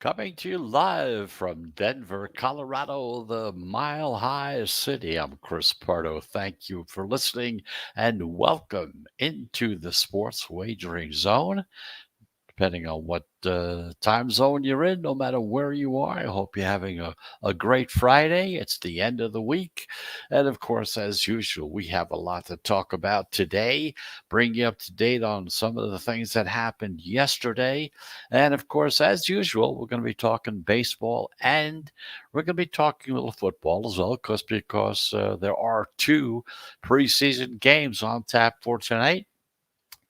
Coming to you live from Denver, Colorado, the Mile High City. I'm Chris Pardo. Thank you for listening and welcome into the Sports Wagering Zone. Depending on what time zone you're in, no matter where you are. I hope you're having a great Friday. It's the end of the week. And of course, as usual, we have a lot to talk about today, bring you up to date on some of the things that happened yesterday. And of course, as usual, we're going to be talking baseball and we're going to be talking a little football as well, because there are two preseason games on tap for tonight.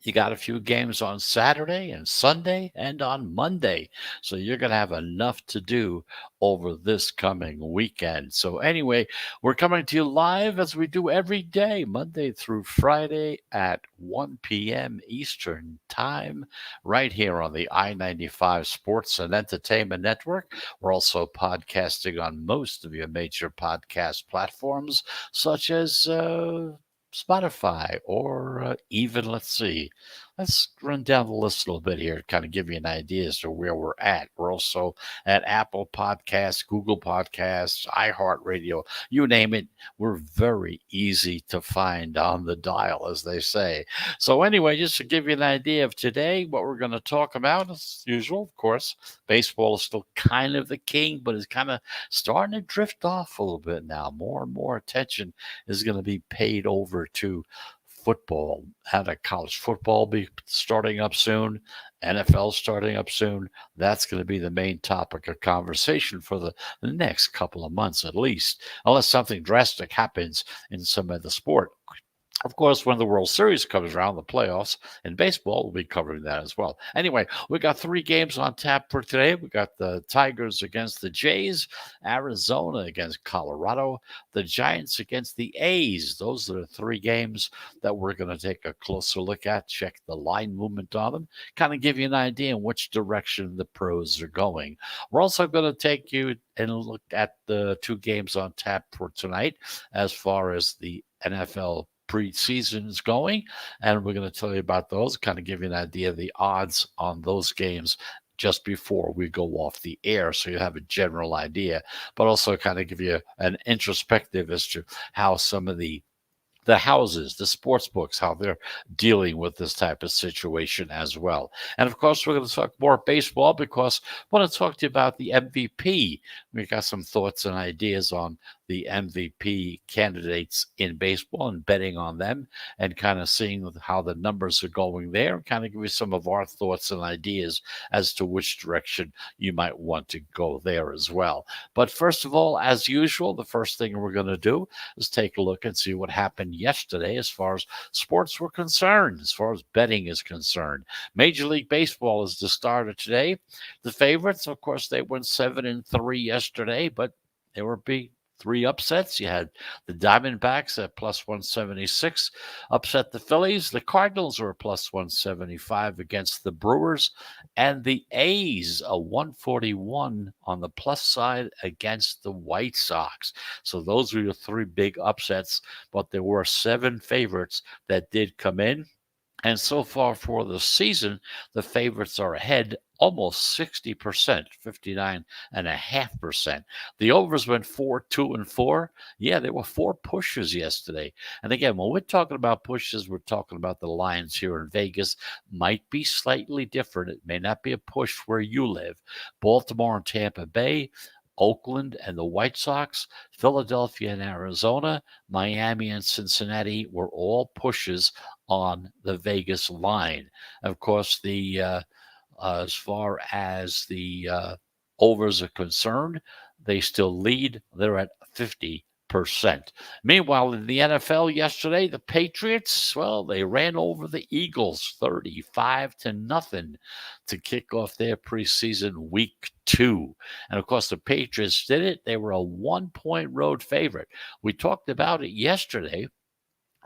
You got a few games on Saturday and Sunday and on Monday. So you're going to have enough to do over this coming weekend. So, anyway, we're coming to you live as we do every day, Monday through Friday at 1 p.m. Eastern Time, right here on the I 95 Sports and Entertainment Network. We're also podcasting on most of your major podcast platforms, such as Spotify, or even, let's run down the list a little bit here, kind of give you an idea as to where we're at. We're also at Apple Podcasts, Google Podcasts, iHeartRadio, you name it. We're very easy to find on the dial, as they say. So, anyway, just to give you an idea of today, what we're going to talk about, as usual, of course, baseball is still kind of the king, but it's kind of starting to drift off a little bit now. More and more attention is going to be paid over to football. Had a college football be starting up soon, NFL starting up soon. That's going to be the main topic of conversation for the next couple of months at least, unless something drastic happens in some of the sport. Of course, when the World Series comes around, the playoffs in baseball, we'll be covering that as well. Anyway, we got three games on tap for today. We got the Tigers against the Jays, Arizona against Colorado, the Giants against the A's. Those are the three games that we're going to take a closer look at, check the line movement on them, kind of give you an idea in which direction the pros are going. We're also going to take you and look at the two games on tap for tonight as far as the NFL preseason is going, and we're going to tell you about those, kind of give you an idea of the odds on those games just before we go off the air, so you have a general idea, but also kind of give you an introspective as to how some of the houses, the sports books, how they're dealing with this type of situation as well. And of course, we're going to talk more baseball because I want to talk to you about the MVP. We got some thoughts and ideas on the MVP candidates in baseball and betting on them and kind of seeing how the numbers are going there and kind of give you some of our thoughts and ideas as to which direction you might want to go there as well. But first of all, as usual, the first thing we're going to do is take a look and see what happened yesterday as far as sports were concerned, as far as betting is concerned. Major League Baseball is the starter today. The favorites, of course, they went 7-3 yesterday, but there were big three upsets. You had the Diamondbacks at plus 176 upset the Phillies. The Cardinals were plus 175 against the Brewers, and the A's a 141 on the plus side against the White Sox. So those were your three big upsets, but there were seven favorites that did come in. And so far for the season, the favorites are ahead almost 60%, 59.5%. The overs went 4, 2, and 4. Yeah, there were four pushes yesterday. And again, when we're talking about pushes, we're talking about the lines here in Vegas. Might be slightly different. It may not be a push where you live. Baltimore and Tampa Bay, Oakland and the White Sox, Philadelphia and Arizona, Miami and Cincinnati were all pushes on the Vegas line. Of course, the as far as the overs are concerned, they still lead. They're at 50%. Meanwhile, in the NFL yesterday, the Patriots, well, they ran over the Eagles 35-0 to kick off their preseason week 2. And of course, the Patriots did it. They were a 1-point road favorite. We talked about it yesterday.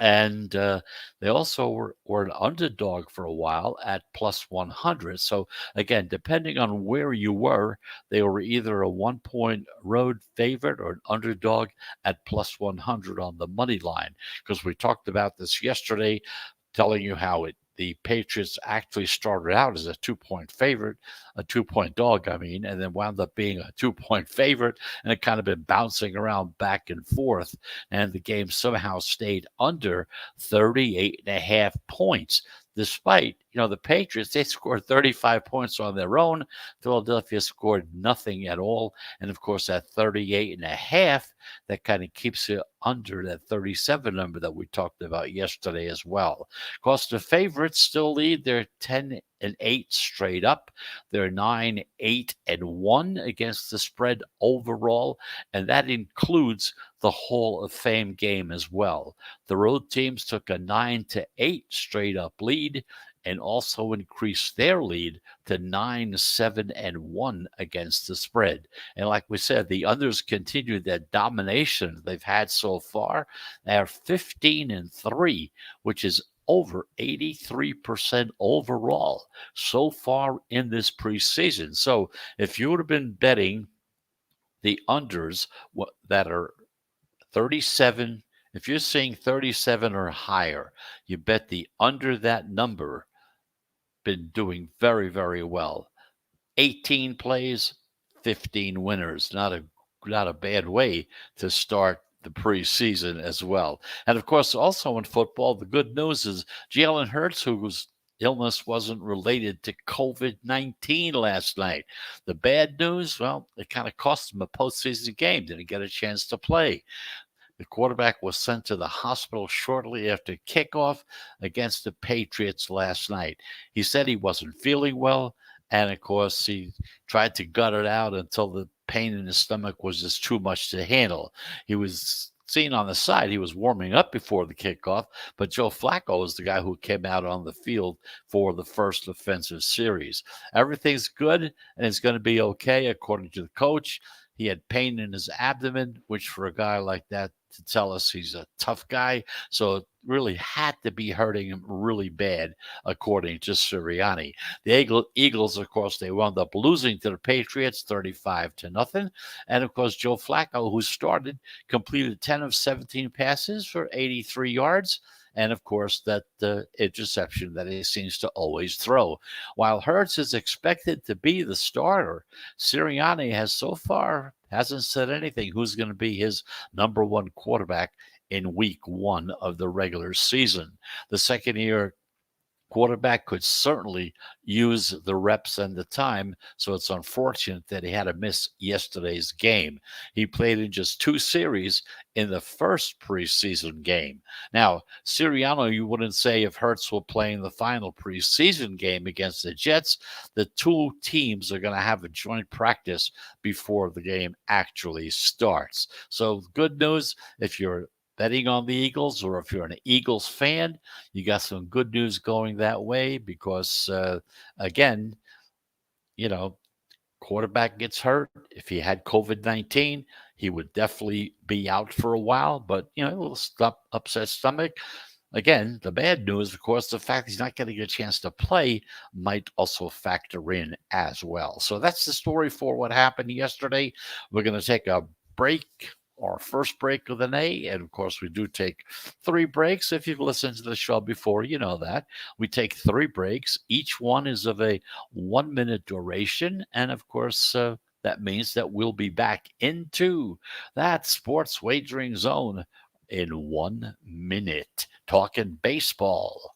And they also were an underdog for a while at plus 100. So, again, depending on where you were, they were either a 1-point road favorite or an underdog at plus 100 on the money line. Because we talked about this yesterday, telling you how it the Patriots actually started out as a 2-point favorite, a 2-point dog, I mean, and then wound up being a 2-point favorite, and it kind of been bouncing around back and forth. And the game somehow stayed under 38 and a half points. Despite, the Patriots, they scored 35 points on their own. Philadelphia scored nothing at all. And of course, at 38 and a half, that kind of keeps it under that 37 number that we talked about yesterday as well. Of course, the favorites still lead. They're 10-8 straight up. They're 9-8-1 against the spread overall, and that includes the Hall of Fame game as well. The road teams took a 9-8 straight up lead and also increased their lead to 9-7-1 against the spread. And like we said, the unders continued that domination they've had so far. They're 15-3, which is over 83% overall so far in this preseason. So if you would have been betting the unders that are 37, if you're seeing 37 or higher, you bet the under that number, been doing very, very well. 18 plays, 15 winners. Not a bad way to start the preseason as well. And of course, also in football, the good news is Jalen Hurts, whose illness wasn't related to COVID-19 last night. The bad news, well, it kind of cost him a postseason game. Didn't get a chance to play. The quarterback was sent to the hospital shortly after kickoff against the Patriots last night. He said he wasn't feeling well, and of course, he tried to gut it out until the pain in his stomach was just too much to handle. He was seen on the side. He was warming up before the kickoff, but Joe Flacco was the guy who came out on the field for the first offensive series. Everything's good, and it's going to be okay, according to the coach. He had pain in his abdomen, which for a guy like that to tell us he's a tough guy. So it really had to be hurting him really bad, according to Sirianni. The Eagles, of course, they wound up losing to the Patriots 35-0. And of course, Joe Flacco, who started, completed 10 of 17 passes for 83 yards. And of course, that interception that he seems to always throw. While Hurts is expected to be the starter, Sirianni has so far hasn't said anything who's going to be his number one quarterback in week one of the regular season. The second year quarterback could certainly use the reps and the time, so it's unfortunate that he had to miss yesterday's game. He played in just 2 series in the first preseason game. Now, Sirianni, you wouldn't say if Hurts will play in the final preseason game against the Jets, the two teams are going to have a joint practice before the game actually starts. So good news if you're betting on the Eagles, or if you're an Eagles fan, you got some good news going that way because, again, you know, quarterback gets hurt. If he had COVID-19, he would definitely be out for a while, but, a little upset stomach. Again, the bad news, of course, the fact he's not getting a chance to play might also factor in as well. So that's the story for what happened yesterday. We're going to take a break, our first break of the day. And of course, we do take 3 breaks. If you've listened to the show before, you know that. We take 3 breaks. Each one is of a 1-minute duration. And of course, that means that we'll be back into that sports wagering zone in 1 minute, talking baseball.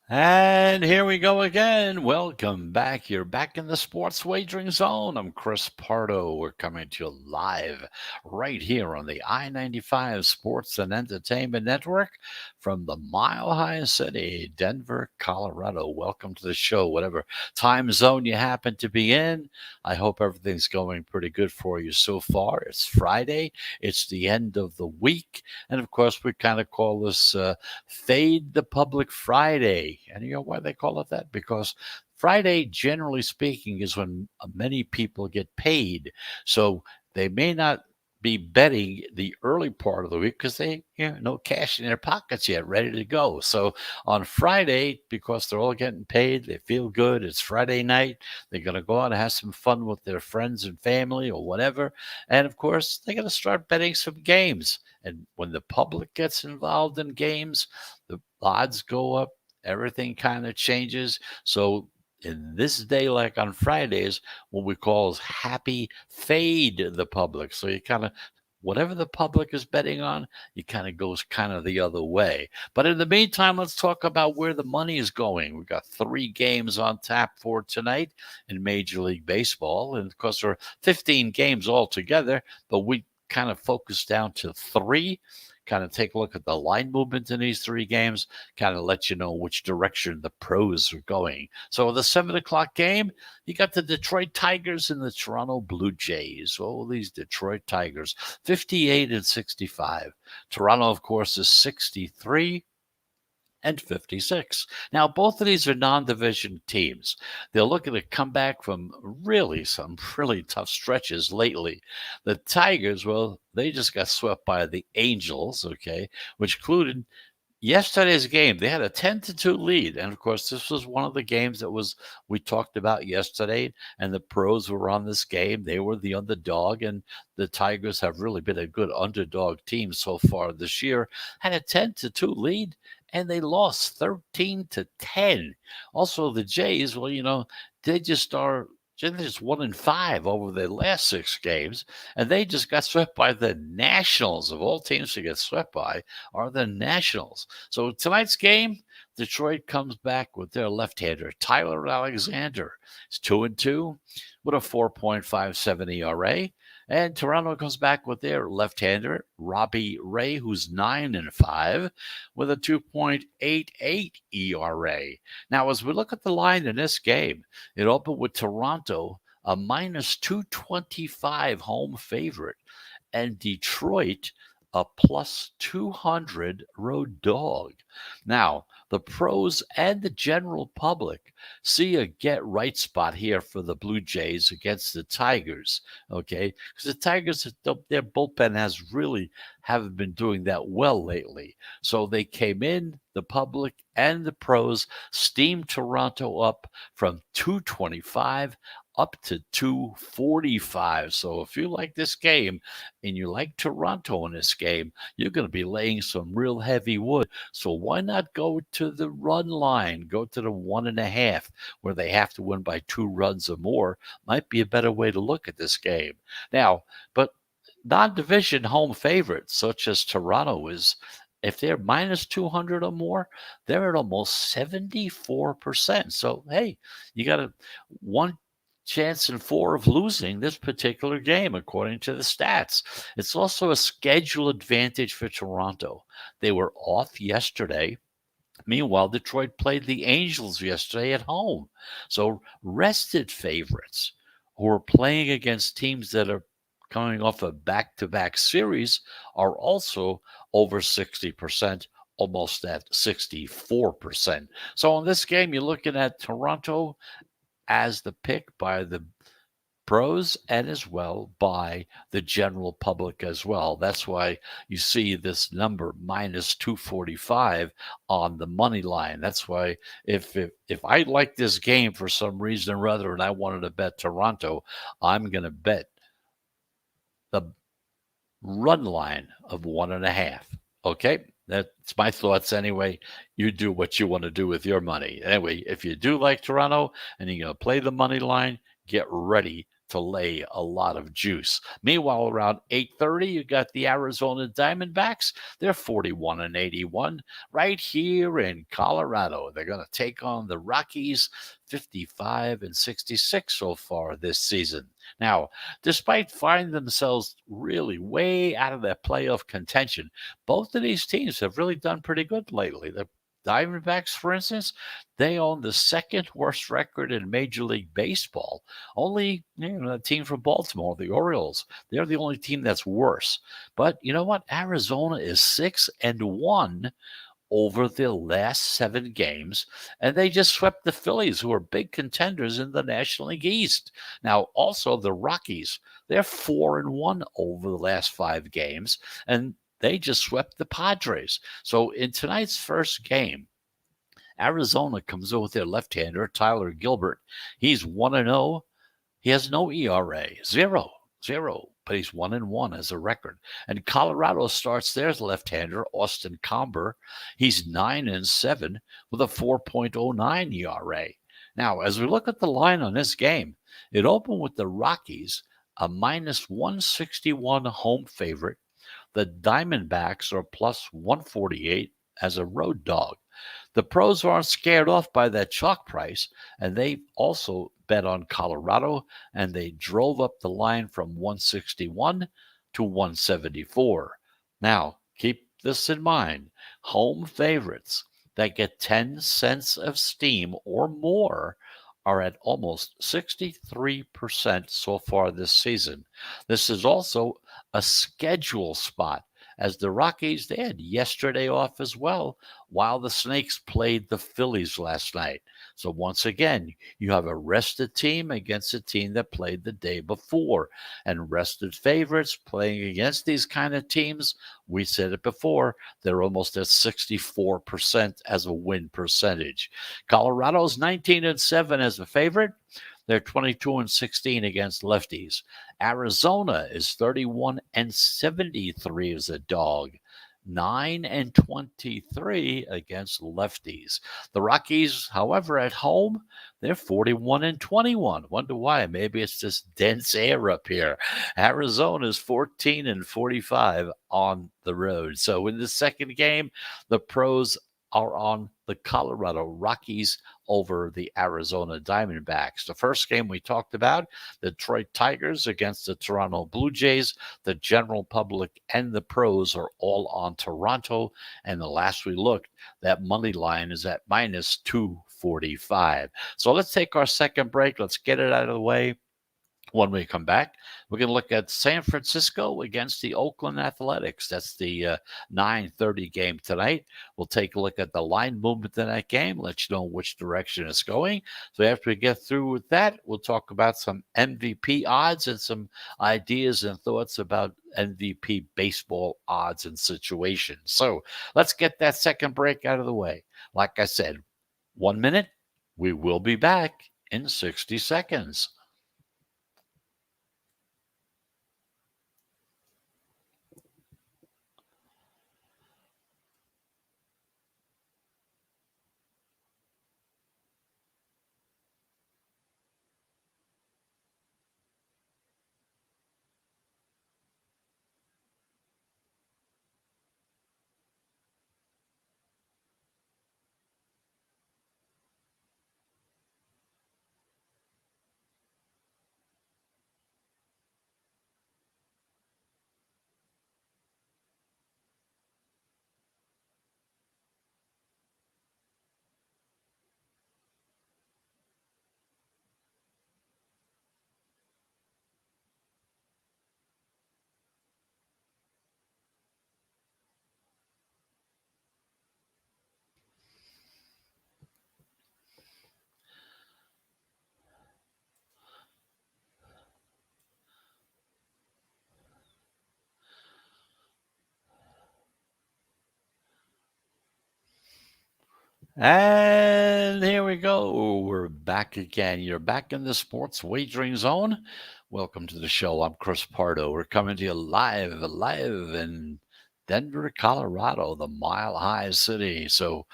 And here we go again. Welcome back. You're back in the sports wagering zone. I'm Chris Pardo. We're coming to you live right here on the I 95 Sports and Entertainment Network from the Mile High City, Denver, Colorado. Welcome to the show, whatever time zone you happen to be in. I hope everything's going pretty good for you so far. It's Friday, it's the end of the week. And of course, we kind of call this Fade the Public Friday. And you know why they call it that? Because Friday, generally speaking, is when many people get paid. So they may not be betting the early part of the week because they, no cash in their pockets yet, ready to go. So on Friday, because they're all getting paid, they feel good. It's Friday night. They're going to go out and have some fun with their friends and family or whatever. And of course, they're going to start betting some games. And when the public gets involved in games, the odds go up, everything kind of changes. So in this day, like on Fridays, what we call is happy fade the public. So you kind of whatever the public is betting on, you kind of goes kind of the other way. But in the meantime, let's talk about where the money is going. We've got 3 games on tap for tonight in Major League Baseball. And of course, there are 15 games altogether, but we kind of focus down to 3, kind of take a look at the line movement in these 3 games, kind of let you know which direction the pros are going. So the 7 o'clock game, you got the Detroit Tigers and the Toronto Blue Jays. Oh, these Detroit Tigers, 58 and 65. Toronto, of course, is 63 and 56. Now, both of these are non-division teams. They're looking to come back from some really tough stretches lately. The Tigers, well, they just got swept by the Angels, okay, which included yesterday's game. They had a 10-2 lead, and of course, this was one of the games that was we talked about yesterday. And the pros were on this game; they were the underdog, and the Tigers have really been a good underdog team so far this year. Had a 10-2 lead, and they lost 13-10. Also, the Jays, well, they just 1-5 over their last 6 games, and they just got swept by the Nationals. Of all teams to get swept by are the Nationals. So tonight's game, Detroit comes back with their left-hander, Tyler Alexander. It's 2-2 with a 4.57 ERA. And Toronto comes back with their left-hander, Robbie Ray, who's 9-5 with a 2.88 ERA. Now, as we look at the line in this game, it opened with Toronto, a minus 225 home favorite, and Detroit, a plus 200 road dog. Now, the pros and the general public see a get right spot here for the Blue Jays against the Tigers, okay? Because the Tigers, their bullpen haven't been doing that well lately. So they came in, the public and the pros steamed Toronto up from 225 up to 245. So if you like this game and you like Toronto in this game, you're going to be laying some real heavy wood. So why not go to the run line? Go to the 1.5, where they have to win by 2 runs or more. Might be a better way to look at this game. Now, but non-division home favorites such as Toronto is, if they're minus 200 or more, they're at almost 74%. So, hey, you got a one chance in 4 of losing this particular game, according to the stats. It's also a schedule advantage for Toronto. They were off yesterday. Meanwhile, Detroit played the Angels yesterday at home. So, rested favorites who are playing against teams that are coming off a back to back series are also over 60%, almost at 64%. So, in this game, you're looking at Toronto as the pick by the pros and as well by the general public as well. That's why you see this number minus 245 on the money line. That's why if I like this game for some reason or other and I wanted to bet Toronto, I'm going to bet the run line of 1.5. Okay. That's my thoughts anyway. You do what you want to do with your money. Anyway, if you do like Toronto and you're going to play the money line, get ready to to lay a lot of juice. Meanwhile, around 8:30, you got the Arizona Diamondbacks. They're 41 and 81 right here in Colorado. They're going to take on the Rockies, 55 and 66 so far this season. Now, despite finding themselves really way out of their playoff contention, both of these teams have really done pretty good lately. The Diamondbacks, for instance, they own the second worst record in Major League Baseball. Only the team from Baltimore, the Orioles, they're the only team that's worse. But you know what? Arizona is 6-1 over the last 7 games, and they just swept the Phillies, who are big contenders in the National League East. Now, also the Rockies, they're 4-1 over the last 5 games, and they just swept the Padres. So in tonight's first game, Arizona comes in with their left-hander, Tyler Gilbert. He's 1-0. He has no ERA, zero, but he's 1-1 as a record. And Colorado starts their left-hander, Austin Comber. He's 9-7 with a 4.09 ERA. Now, as we look at the line on this game, it opened with the Rockies, a minus 161 home favorite. The Diamondbacks are plus 148 as a road dog. The pros aren't scared off by that chalk price, and they also bet on Colorado, and they drove up the line from 161 to 174. Now, keep this in mind. Home favorites that get 10 cents of steam or more are at almost 63% so far this season. This is also a schedule spot, as the Rockies, they had yesterday off as well, while the Snakes played the Phillies last night. So once again, you have a rested team against a team that played the day before. And rested favorites playing against these kind of teams, we said it before, they're almost at 64% as a win percentage. Colorado's 19-7 as a favorite. They're 22-16 against lefties. Arizona is 31-73 as a dog. 9-23 against lefties. The Rockies, however, at home, they're 41-21. Wonder why? Maybe it's this dense air up here. Arizona is 14-45 on the road. So in the second game, the pros are on the Colorado Rockies over the Arizona Diamondbacks. The first game we talked about, the Detroit Tigers against the Toronto Blue Jays. The general public and the pros are all on Toronto. And the last we looked, that money line is at minus 245. So let's take our second break. Let's get it out of the way. When we come back, we're going to look at San Francisco against the Oakland Athletics. That's the 9:30 game tonight. We'll take a look at the line movement in that game, let you know which direction it's going. So after we get through with that, we'll talk about some MVP odds and some ideas and thoughts about MVP baseball odds and situations. So let's get that second break out of the way. Like I said, 1 minute. We will be back in 60 seconds. And here we go. We're back again. You're back in the sports wagering zone. Welcome to the show. I'm Chris Pardo. We're coming to you live in Denver, Colorado, the Mile High City. So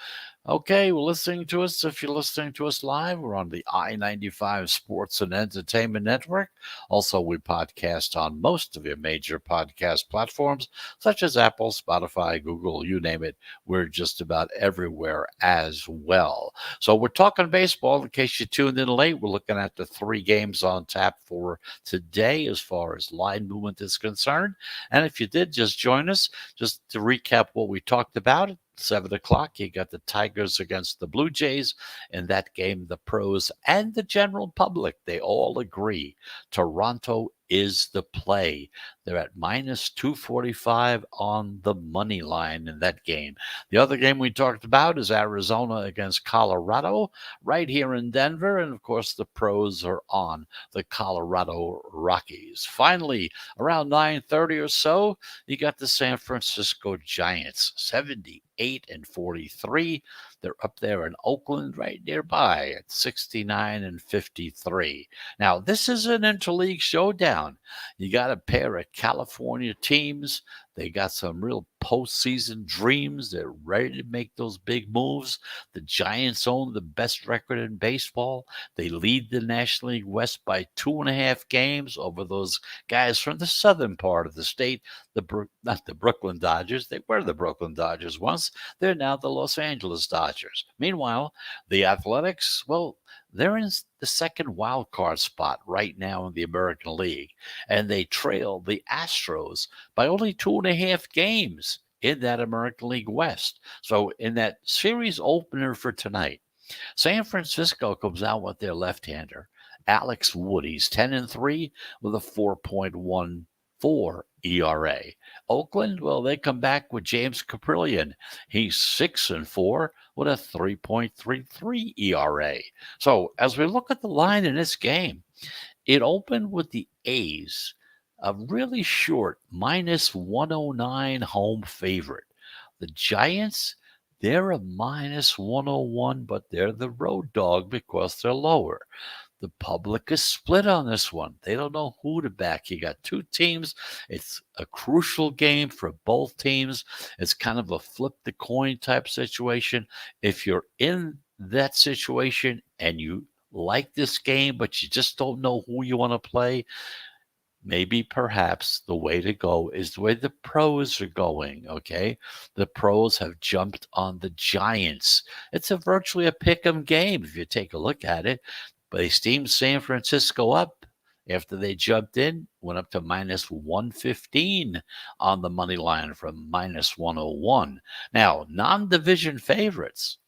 Okay, well, listening to us, if you're listening to us live, we're on the I-95 Sports and Entertainment Network. Also, we podcast on most of your major podcast platforms, such as Apple, Spotify, Google, you name it. We're just about everywhere as well. So we're talking baseball. In case you tuned in late, we're looking at the three games on tap for today as far as line movement is concerned. And if you did just join us, just to recap what we talked about, 7 o'clock, you got the Tigers against the Blue Jays. In that game, the pros and the general public, they all agree Toronto is the play. They're at minus 245 on the money line in that game. The other game we talked about is Arizona against Colorado, right here in Denver. And of course, the pros are on the Colorado Rockies. Finally, around 9:30 or so, you got the San Francisco Giants, 78-43. They're up there in Oakland, right nearby at 69-53. Now, this is an interleague showdown. You got a pair of California teams. They got some real postseason dreams. They're ready to make those big moves. The Giants own the best record in baseball. They lead the National League West by 2.5 games over those guys from the southern part of the state. Not the Brooklyn Dodgers. They were the Brooklyn Dodgers once. They're now the Los Angeles Dodgers. Meanwhile, the Athletics, well, they're in the second wild card spot right now in the American League, and they trail the Astros by only 2.5 games in that American League West. So in that series opener for tonight, San Francisco comes out with their left-hander, Alex Wood. He's 10-3 with a 4.14 ERA. Oakland, well, they come back with James Caprillion. He's 6-4 with a 3.33 ERA. So as we look at the line in this game, it opened with the A's, a really short minus 109 home favorite. The Giants, they're a minus 101, but they're the road dog because they're lower. The public is split on this one. They don't know who to back. You got two teams. It's a crucial game for both teams. It's kind of a flip the coin type situation. If you're in that situation and you like this game, but you just don't know who you want to play, maybe perhaps the way to go is the way the pros are going. Okay, the pros have jumped on the Giants. It's a virtually a pick 'em game if you take a look at it, but they steamed San Francisco up after they jumped in, went up to minus 115 on the money line from minus 101. Now, non-division favorites,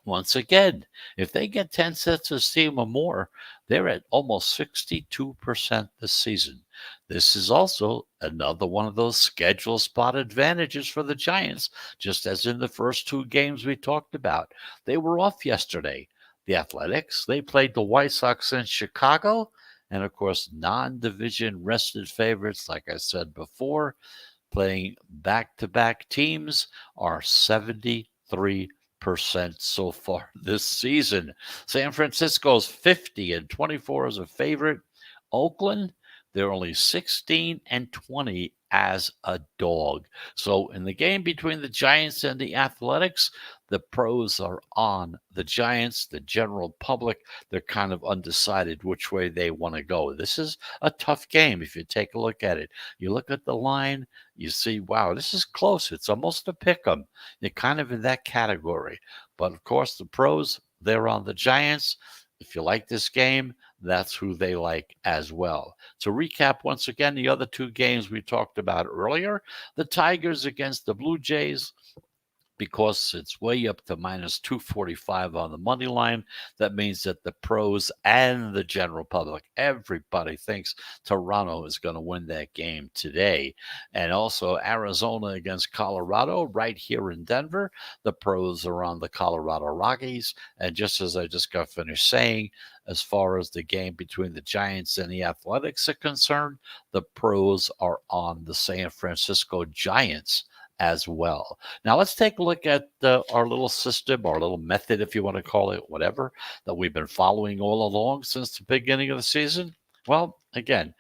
once again, if they get 10 sets of steam or more, they're at almost 62% this season. This is also another one of those schedule spot advantages for the Giants, just as in the first two games we talked about. They were off yesterday. The Athletics, they played the White Sox in Chicago, and of course, non division rested favorites, like I said before, playing back-to-back teams are 73% so far this season. San Francisco's 50-24 as a favorite. Oakland, they're only 16-20 as a dog. So in the game between the Giants and the Athletics, the pros are on the Giants. The general public, they're kind of undecided which way they want to go. This is a tough game if you take a look at it. You look at the line, you see, wow, this is close. It's almost a pick 'em. You're kind of in that category. But of course, the pros, they're on the Giants. If you like this game, that's who they like as well. To recap once again, the other two games we talked about earlier, the Tigers against the Blue Jays, because it's way up to minus 245 on the money line. That means that the pros and the general public, everybody thinks Toronto is going to win that game today. And also Arizona against Colorado right here in Denver. The pros are on the Colorado Rockies. And just as I just got finished saying, as far as the game between the Giants and the Athletics are concerned, the pros are on the San Francisco Giants as well. Now, let's take a look at our little system, our little method, if you want to call it, whatever, that we've been following all along since the beginning of the season. Well, again,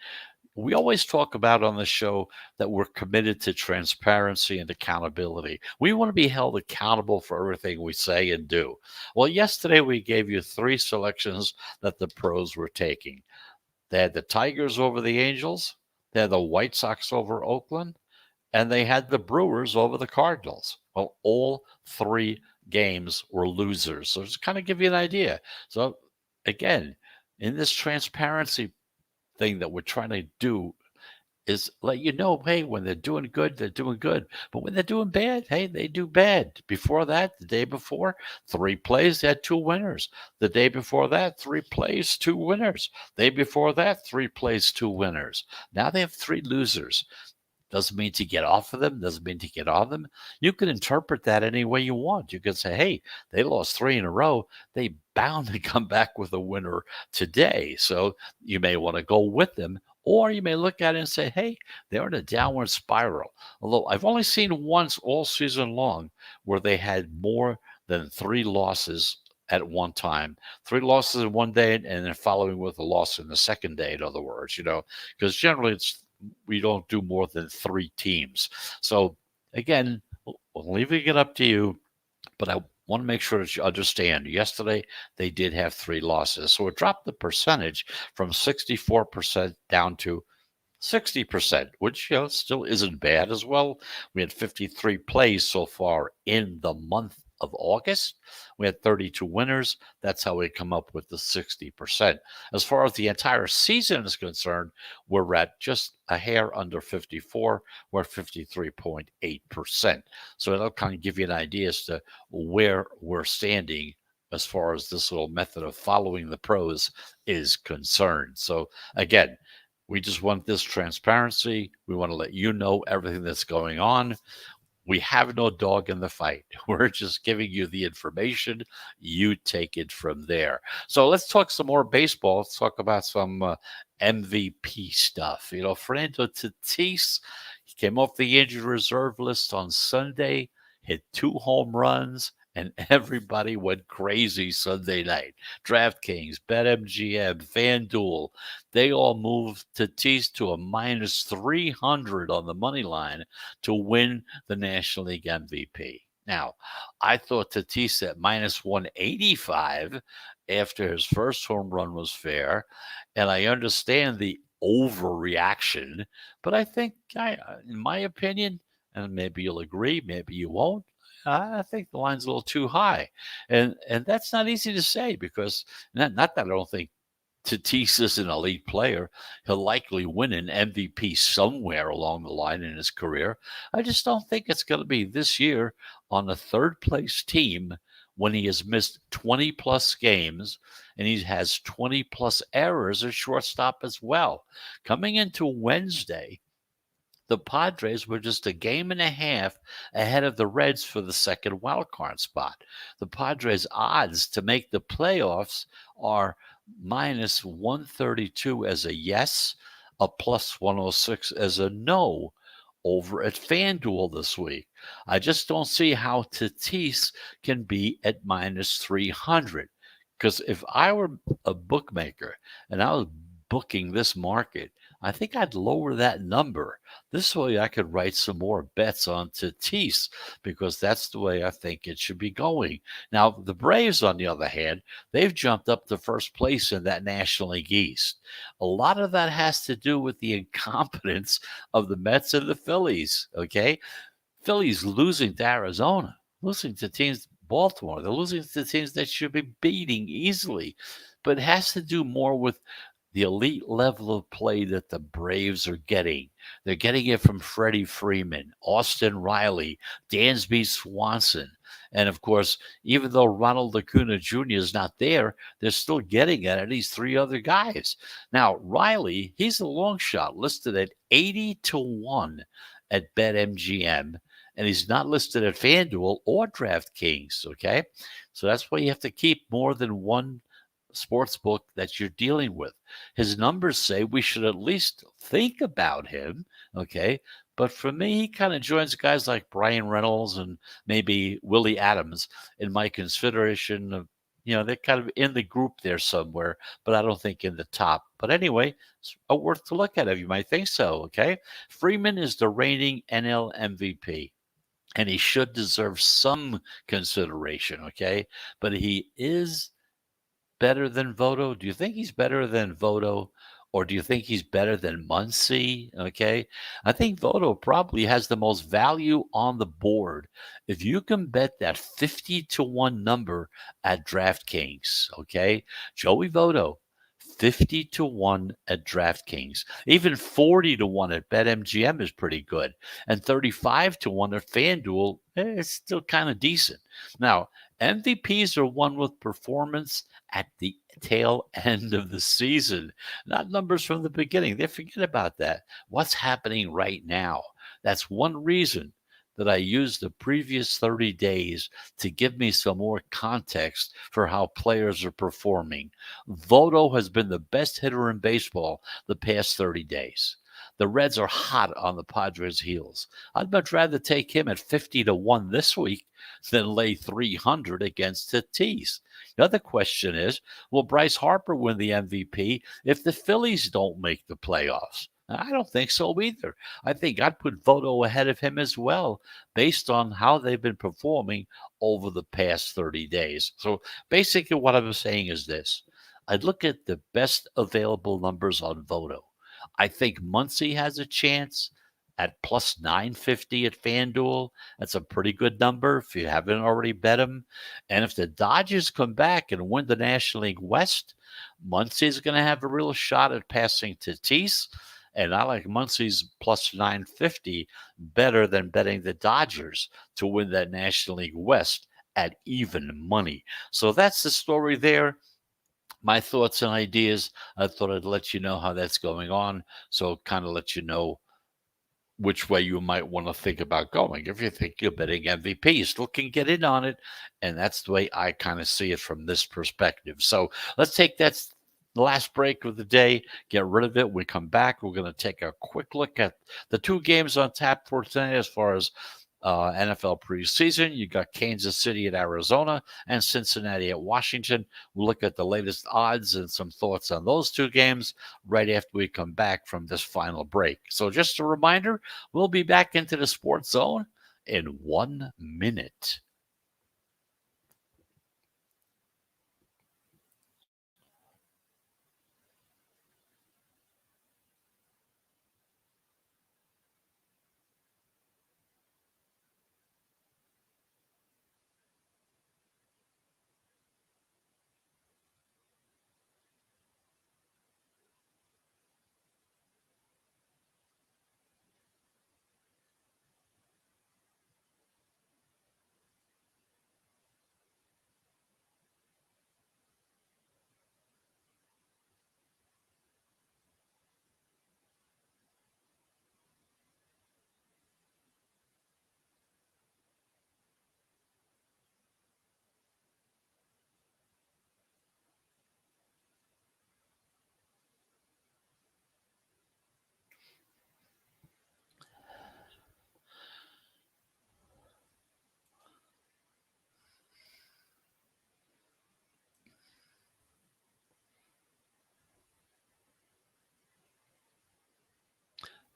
we always talk about on the show that we're committed to transparency and accountability. We want to be held accountable for everything we say and do. Well, yesterday we gave you three selections that the pros were taking. They had the Tigers over the Angels, they had the White Sox over Oakland, and they had the Brewers over the Cardinals. Well, all three games were losers. So just kind of give you an idea. So again, in this transparency thing that we're trying to do is let you know, hey, when they're doing good, they're doing good. But when they're doing bad, hey, they do bad. Before that, the day before, three plays, they had two winners. The day before that, three plays, two winners. The day before that, three plays, two winners. Now they have three losers. Doesn't mean to get off of them, doesn't mean to get on them. You can interpret that any way you want. You can say, hey, they lost three in a row. They bound to come back with a winner today. So you may want to go with them. Or you may look at it and say, hey, they're in a downward spiral. Although I've only seen once all season long where they had more than three losses at one time. Three losses in one day and then following with a loss in the second day, in other words, because generally we don't do more than three teams. So again, leaving it up to you, but I want to make sure that you understand. Yesterday, they did have three losses. So it dropped the percentage from 64% down to 60%, which still isn't bad as well. We had 53 plays so far in the month of August. We had 32 winners. That's how we come up with the 60%. As far as the entire season is concerned, we're at just a hair under 54. We're at 53.8%. So it'll kind of give you an idea as to where we're standing as far as this little method of following the pros is concerned. So again, we just want this transparency. We want to let you know everything that's going on. We have no dog in the fight. We're just giving you the information. You take it from there. So let's talk some more baseball. Let's talk about some MVP stuff. Fernando Tatis, he came off the injured reserve list on Sunday, hit 2 home runs, and everybody went crazy Sunday night. DraftKings, BetMGM, FanDuel, they all moved Tatis to a minus 300 on the money line to win the National League MVP. Now, I thought Tatis at minus 185 after his first home run was fair, and I understand the overreaction, but I think, in my opinion, and maybe you'll agree, maybe you won't, I think the line's a little too high, and that's not easy to say because not that I don't think Tatis is an elite player. He'll likely win an MVP somewhere along the line in his career. I just don't think it's going to be this year on a third place team when he has missed 20 plus games and he has 20 plus errors at shortstop as well. Coming into Wednesday, the Padres were just a game and a half ahead of the Reds for the second wild card spot. The Padres' odds to make the playoffs are minus 132 as a yes, a plus 106 as a no over at FanDuel this week. I just don't see how Tatis can be at minus 300. Because if I were a bookmaker and I was booking this market, I think I'd lower that number. This way I could write some more bets on Tatis because that's the way I think it should be going. Now, the Braves, on the other hand, they've jumped up to first place in that National League East. A lot of that has to do with the incompetence of the Mets and the Phillies, okay? Phillies losing to Arizona, losing to teams Baltimore. They're losing to teams that should be beating easily. But it has to do more with the elite level of play that the Braves are getting. They're getting it from Freddie Freeman, Austin Riley, Dansby Swanson. And of course, even though Ronald Acuna Jr. is not there, they're still getting it at these three other guys. Now, Riley, he's a long shot, listed at 80 to 1 at BetMGM, and he's not listed at FanDuel or DraftKings, okay? So that's why you have to keep more than one sports book that you're dealing with. His numbers say we should at least think about him, okay? But for me, he kind of joins guys like Brian Reynolds and maybe Willie Adams in my consideration of, they're kind of in the group there somewhere, but I don't think in the top. But anyway, it's worth to look at if you might think so. Okay. Freeman is the reigning NL MVP, and he should deserve some consideration. Okay. But he is better than Voto? Do you think he's better than Voto? Or do you think he's better than Muncy? Okay. I think Voto probably has the most value on the board. If you can bet that 50 to 1 number at DraftKings, okay, Joey Voto, 50 to 1 at DraftKings. Even 40 to 1 at BetMGM is pretty good. And 35 to 1 at FanDuel, it's still kind of decent. Now, MVPs are won with performance at the tail end of the season, not numbers from the beginning. They forget about that. What's happening right now? That's one reason that I used the previous 30 days to give me some more context for how players are performing. Voto has been the best hitter in baseball the past 30 days. The Reds are hot on the Padres' heels. I'd much rather take him at 50 to 1 this week than lay 300 against Tatis. The other question is, will Bryce Harper win the MVP if the Phillies don't make the playoffs? I don't think so either. I think I'd put Voto ahead of him as well, based on how they've been performing over the past 30 days. So basically, what I'm saying is this: I'd look at the best available numbers on Voto. I think Muncy has a chance at plus 950 at FanDuel. That's a pretty good number if you haven't already bet him. And if the Dodgers come back and win the National League West, Muncy's going to have a real shot at passing Tatis. And I like Muncy's plus 950 better than betting the Dodgers to win that National League West at even money. So that's the story there. My thoughts and ideas. I thought I'd let you know how that's going on. So kind of let you know which way you might want to think about going. If you think you're betting MVP, you still can get in on it. And that's the way I kind of see it from this perspective. So let's take that last break of the day, get rid of it. When we come back, we're going to take a quick look at the two games on tap for tonight as far as NFL preseason. You got Kansas City at Arizona and Cincinnati at Washington. We'll look at the latest odds and some thoughts on those two games right after we come back from this final break. So just a reminder, we'll be back into the sports zone in 1 minute.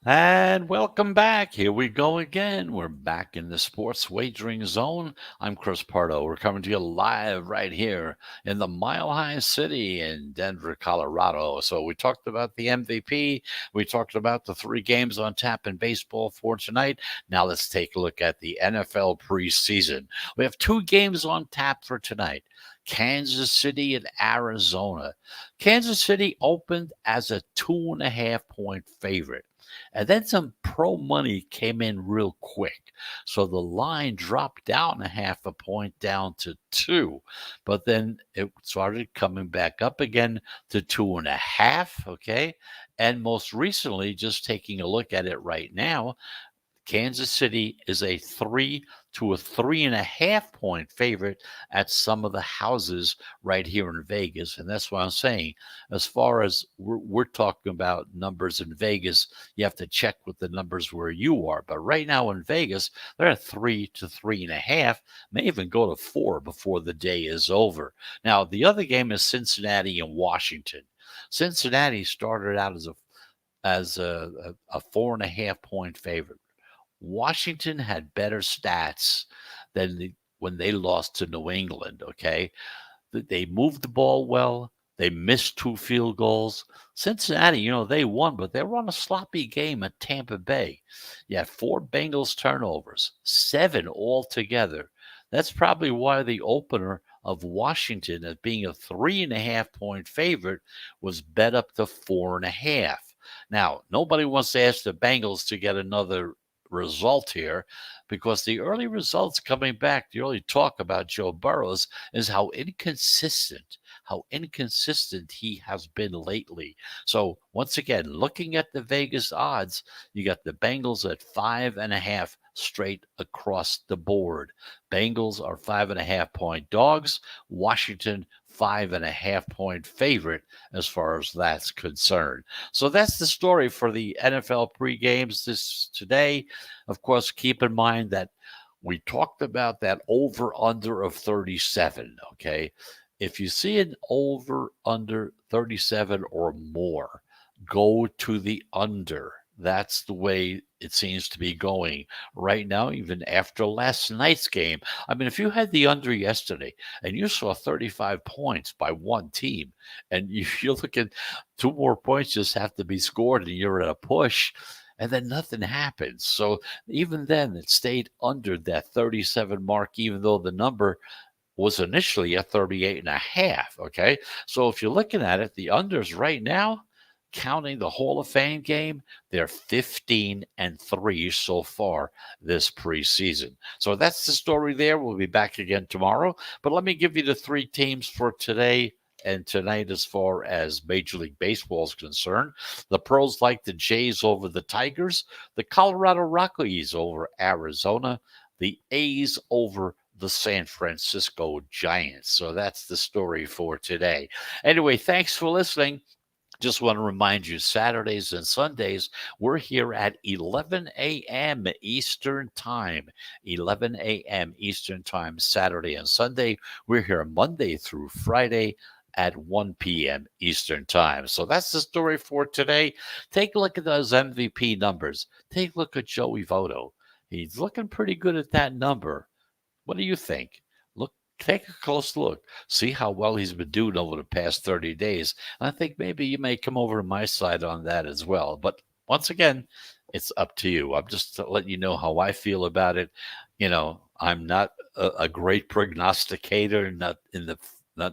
And welcome back. Here we go again. We're back in the sports wagering zone. I'm Chris Pardo. We're coming to you live right here in the Mile High City in Denver, Colorado. So we talked about the MVP. We talked about the three games on tap in baseball for tonight. Now let's take a look at the NFL preseason. We have two games on tap for tonight. Kansas City and Arizona. Kansas City opened as a 2.5-point favorite. And then some pro money came in real quick. So the line dropped down a half a point down to 2. But then it started coming back up again to 2.5. Okay. And most recently, just taking a look at it right now, Kansas City is a 3 to a 3.5 point favorite at some of the houses right here in Vegas. And that's what I'm saying. As far as we're talking about numbers in Vegas, you have to check with the numbers where you are. But right now in Vegas, they're at 3 to 3.5, may even go to 4 before the day is over. Now, the other game is Cincinnati and Washington. Cincinnati started out as a 4.5 point favorite. Washington had better stats when they lost to New England. Okay, they moved the ball well. They missed 2 field goals. Cincinnati, they won, but they were on a sloppy game at Tampa Bay. You had 4 Bengals turnovers, 7 altogether. That's probably why the opener of Washington as being a 3.5 point favorite was bet up to 4.5. Now, nobody wants to ask the Bengals to get another result here because the early results coming back, the early talk about Joe Burrows is how inconsistent he has been lately. So once again, looking at the Vegas odds, you got the Bengals at 5.5 straight across the board. Bengals are 5.5 point dogs. Washington 5.5 point favorite as far as that's concerned. So that's the story for the NFL pre-games today. Of course, keep in mind that we talked about that over under of 37. Okay. If you see an over under 37 or more, go to the under. That's the way it seems to be going right now, even after last night's game. I mean, if you had the under yesterday and you saw 35 points by one team, and you're looking 2 more points just have to be scored and you're at a push, and then nothing happens. So even then, it stayed under that 37 mark, even though the number was initially at 38.5. Okay. So if you're looking at it, the unders right now, counting the Hall of Fame game, they're 15-3 so far this preseason. So that's the story there. We'll be back again tomorrow. But let me give you the 3 teams for today and tonight as far as Major League Baseball is concerned. The pros like the Jays over the Tigers, the Colorado Rockies over Arizona, the A's over the San Francisco Giants. So that's the story for today. Anyway, thanks for listening. Just want to remind you, Saturdays and Sundays, we're here at 11 a.m. Eastern Time. 11 a.m. Eastern Time, Saturday and Sunday. We're here Monday through Friday at 1 p.m. Eastern Time. So that's the story for today. Take a look at those MVP numbers. Take a look at Joey Votto. He's looking pretty good at that number. What do you think? Look, take a close look. See how well he's been doing over the past 30 days. And I think maybe you may come over to my side on that as well. But once again, it's up to you. I'm just letting you know how I feel about it. I'm not a great prognosticator, not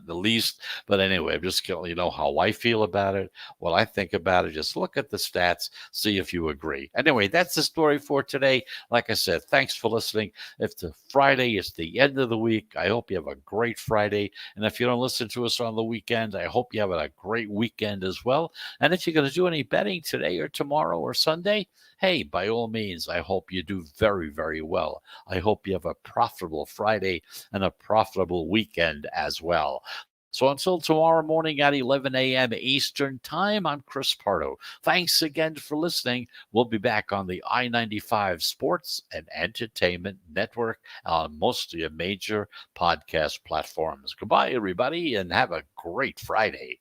the least. But anyway, I'm just letting you know how I feel about it, what I think about it. Just look at the stats, see if you agree. Anyway, that's the story for today. Like I said, thanks for listening. If the Friday is the end of the week, I hope you have a great Friday. And if you don't listen to us on the weekend, I hope you have a great weekend as well. And if you're going to do any betting today or tomorrow or Sunday, hey, by all means, I hope you do very, very well. I hope you have a profitable Friday and a profitable weekend as well. So until tomorrow morning at 11 a.m. Eastern Time, I'm Chris Pardo. Thanks again for listening. We'll be back on the I-95 Sports and Entertainment Network on most of your major podcast platforms. Goodbye, everybody, and have a great Friday.